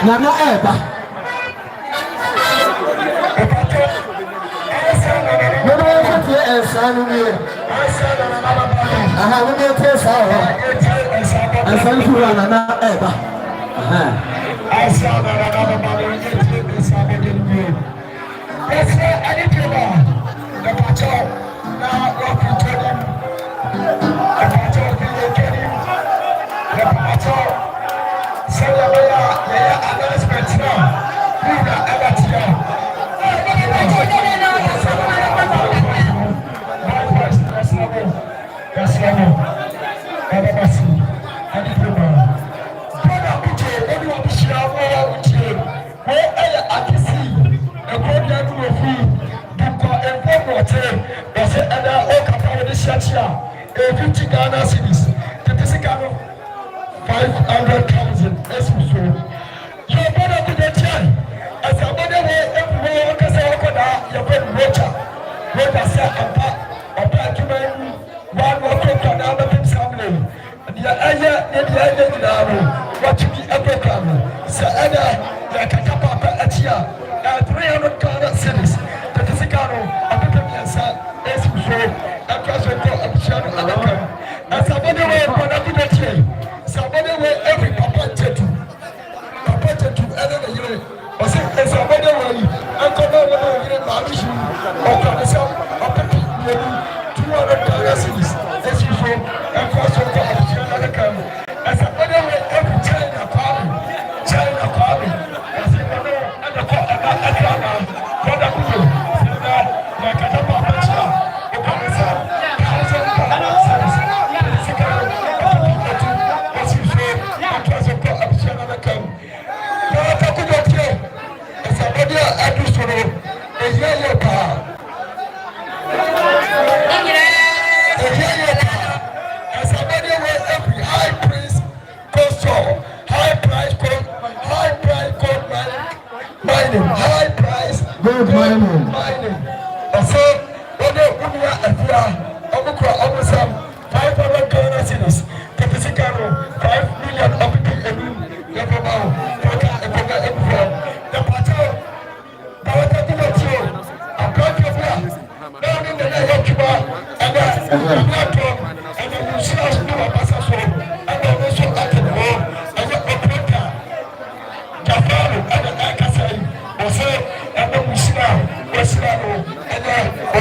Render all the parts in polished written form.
Nana Eba. The Ghana cities, the Tisicano 500,000 as you saw. Your brother to the child, as a mother way everywhere, because I could have your friend Roger. Roger said, I'm back to one more quick on our family. And the idea, what to be ever come. So, like a papa at here, 300 Ghana cities, the Tisicano, a bit of answer, as you saw. And somebody will put up the chain. Somebody will every papa to another year. Or say, somebody will uncle will get marriage or some of the people 200 cities as you saw and cross over another come. And somebody will every China farming, as you know, and the Ghana, what a good like a papa. High price gold mining. So, when they put me almost 500 Ghana cities, 5 million of people the patrol, the water to the chill, a bunch of them, down in the Yakuba, and the Lucia's new ambassador, and the Russian at the war, and the operator, Jafaro, and the Akasai, and the Muslim, and the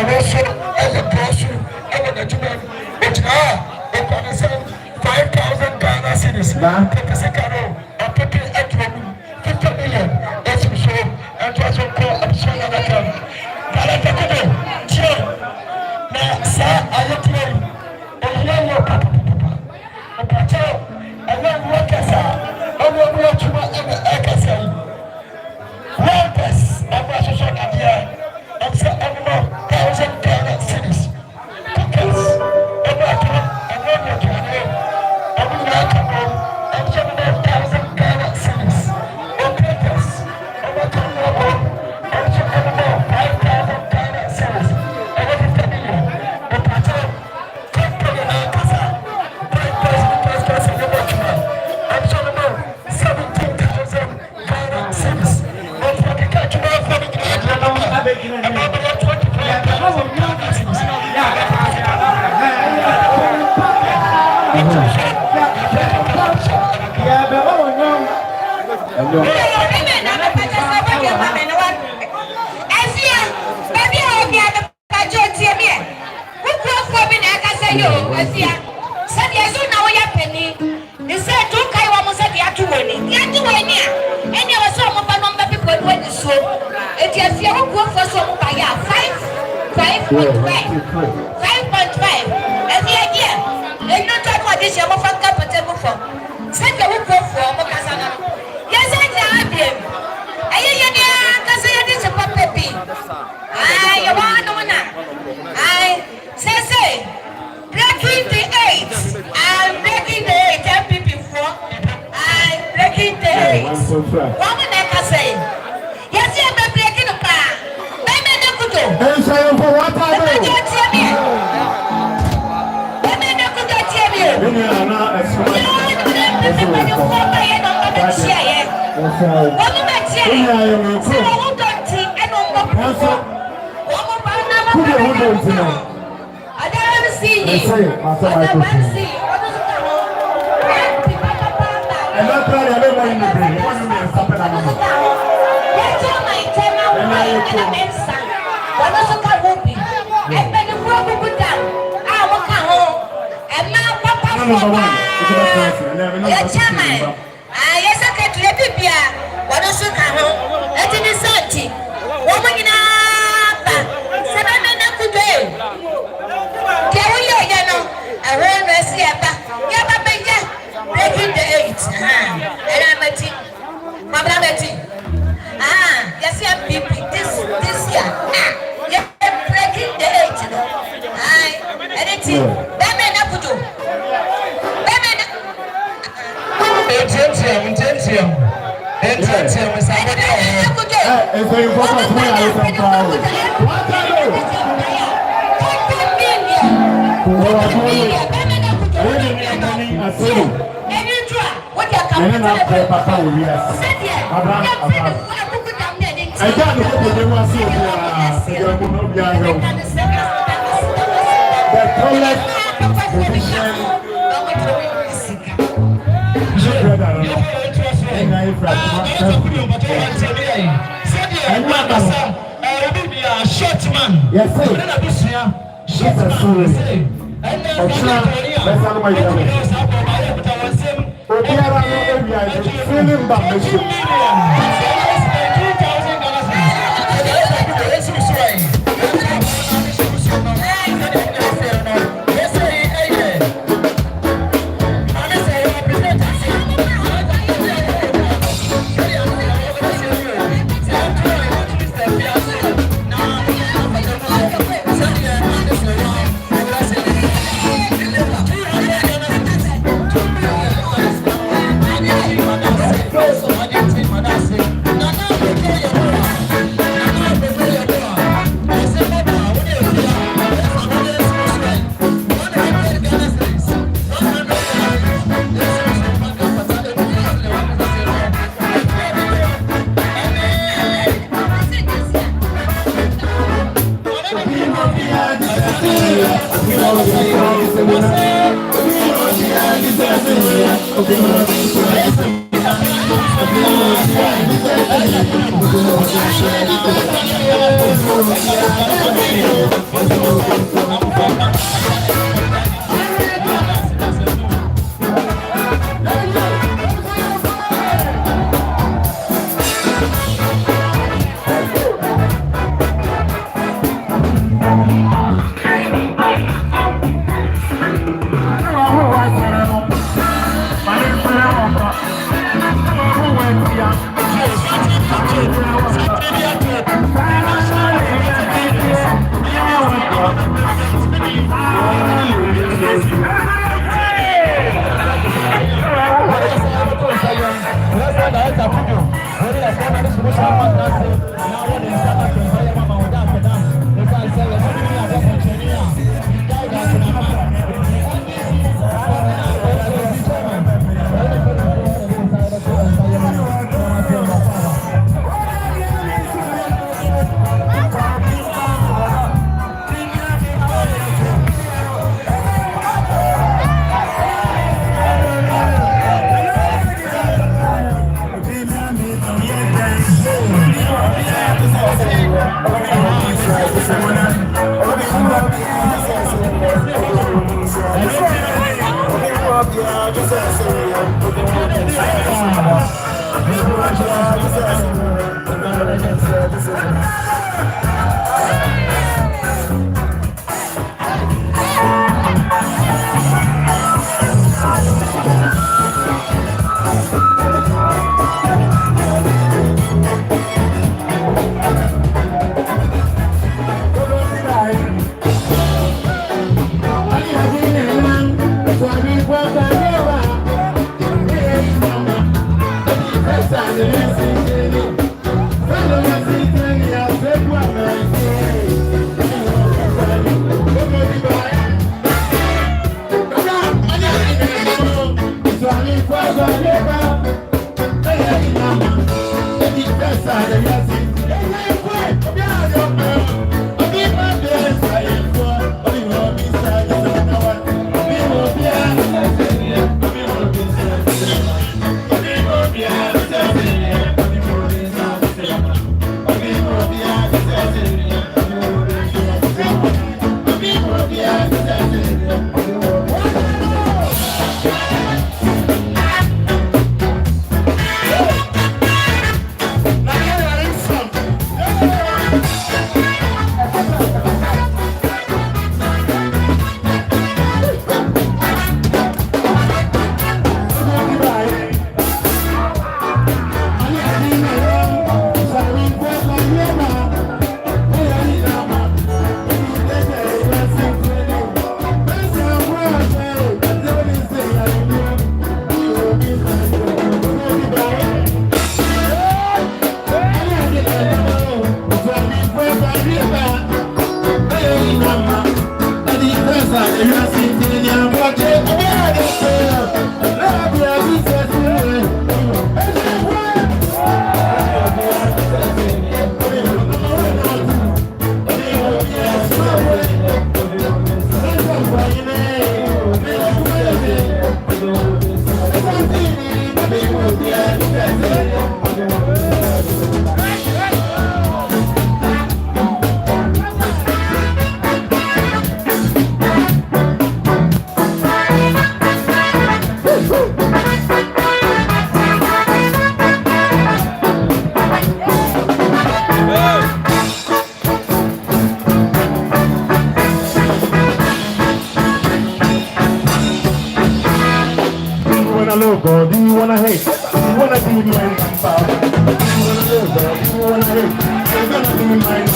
Russo, and the Brosu, and the Juman, which are the Panasam 5,000 Ghana cities, Tekasakaro, and Pepe at 50 million, as you saw, and was a call of Shanaka. Galatakudo, Joe, now, sir, I look to you, and you papa, and then workers are, and then work you and the Akasai. Workers, and my social idea, and so over 1,000 Ghana cities. Cookers, and what you and then what you and we like to go, and 7,000 Ghana cities. Operators, and what you and so over 5,000 Ghana cities. And what is the million? The patrol, company Akasa, breakfast, and what you and so over 17,000 Ghana cities. And for the country, for the graduate, and about 25,000 Ghana cities. Yes, bibia wado so ka ho eti ni santi wo mo nyina ba se na me na kudo e ke wo ye ya no awo no si aba ya ba be ya breaking the 8 era mati mabra mati yes I'm this year yeah breaking the 8 no anything that me na kudo Intensium. It's very important to me. Short man. Yes, sir. Do you wanna hate? Do you wanna be mine? Do you wanna live? Do you wanna hate? You're gonna be mine.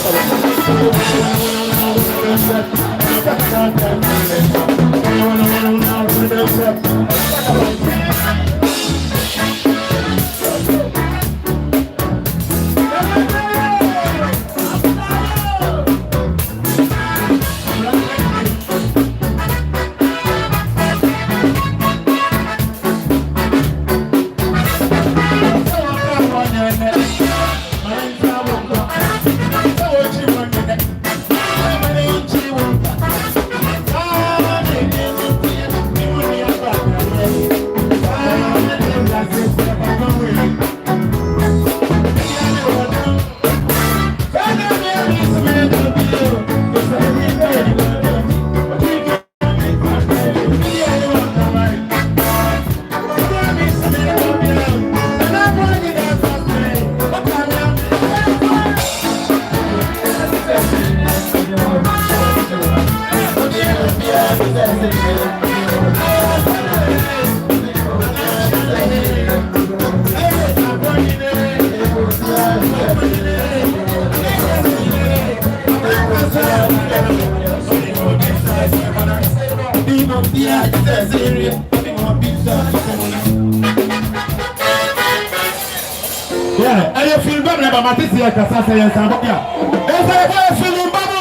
Yeah, and you feel better about my this year because I say yes, I'm okay. It's a feeling bubble.